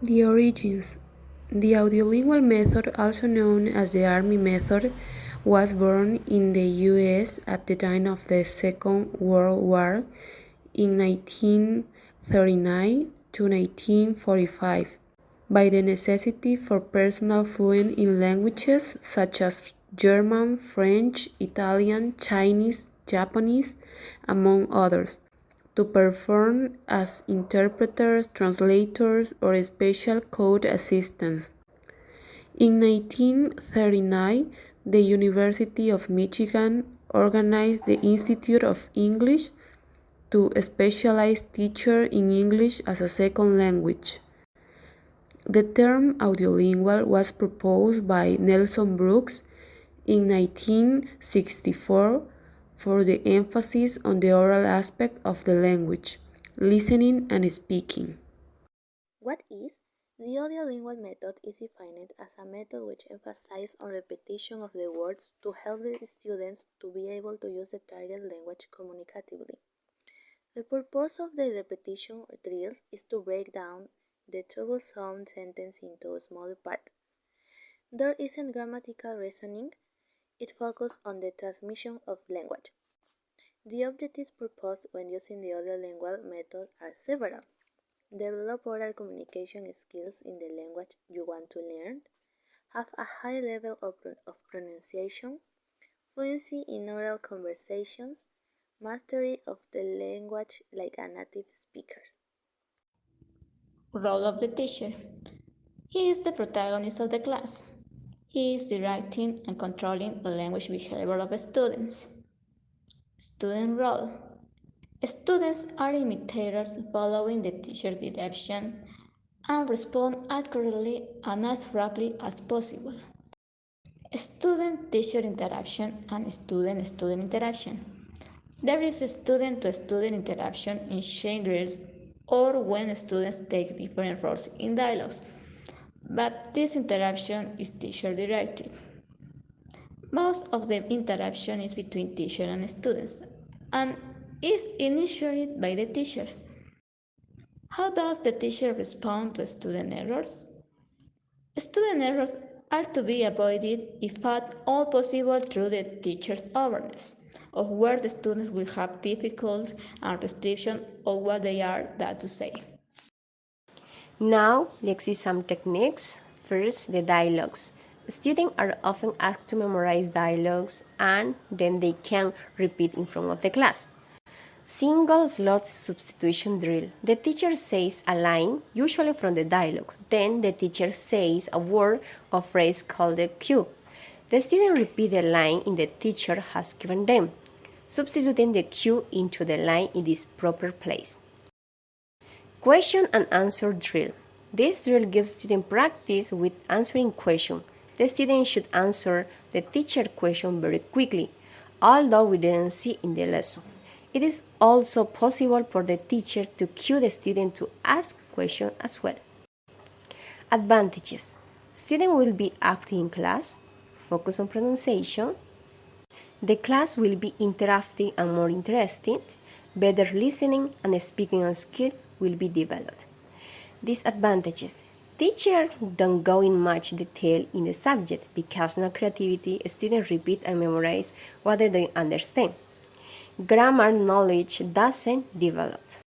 The origins. The audiolingual method, also known as the Army method, was born in the U.S. at the time of the Second World War in 1939 to 1945 by the necessity for personnel fluent in languages such as German, French, Italian, Chinese, Japanese, among others, to perform as interpreters, translators, or special code assistants. In 1939, the University of Michigan organized the Institute of English to specialize teachers in English as a second language. The term audiolingual was proposed by Nelson Brooks in 1964 for the emphasis on the oral aspect of the language, listening and speaking. What is? The audiolingual method is defined as a method which emphasizes on repetition of the words to help the students to be able to use the target language communicatively. The purpose of the repetition drills is to break down the troublesome sentence into smaller parts. There isn't grammatical reasoning, it focuses on the transmission of language. The objectives proposed when using the audiolingual method are several. Develop oral communication skills in the language you want to learn, have a high level of pronunciation, fluency in oral conversations, mastery of the language like a native speaker. Role of the teacher. He is the protagonist of the class. He is directing and controlling the language behavior of students. Student role. Students are imitators following the teacher's direction and respond accurately and as rapidly as possible. Student-teacher interaction and student-student interaction. There is student-to-student interaction in chain drills or when students take different roles in dialogues, but this interaction is teacher-directed. Most of the interaction is between teacher and students and is initiated by the teacher. How does the teacher respond to student errors? Student errors are to be avoided if at all possible through the teacher's awareness of where the students will have difficulties and restrictions of what they are that to say. Now, let's see some techniques. First, the dialogues. Students are often asked to memorize dialogues and then they can repeat in front of the class. Single slot substitution drill. The teacher says a line, usually from the dialogue. Then the teacher says a word or phrase called the cue. The student repeat the line in the teacher has given them, substituting the cue into the line in its proper place. Question and answer drill. This drill gives students practice with answering questions. The student should answer the teacher question very quickly, although we didn't see in the lesson. It is also possible for the teacher to cue the student to ask questions as well. Advantages. Students will be active in class, focus on pronunciation. The class will be interactive and more interesting. Better listening and speaking skill will be developed. Disadvantages. Teachers don't go in much detail in the subject because no creativity. Students repeat and memorize what they don't understand. Grammar knowledge doesn't develop.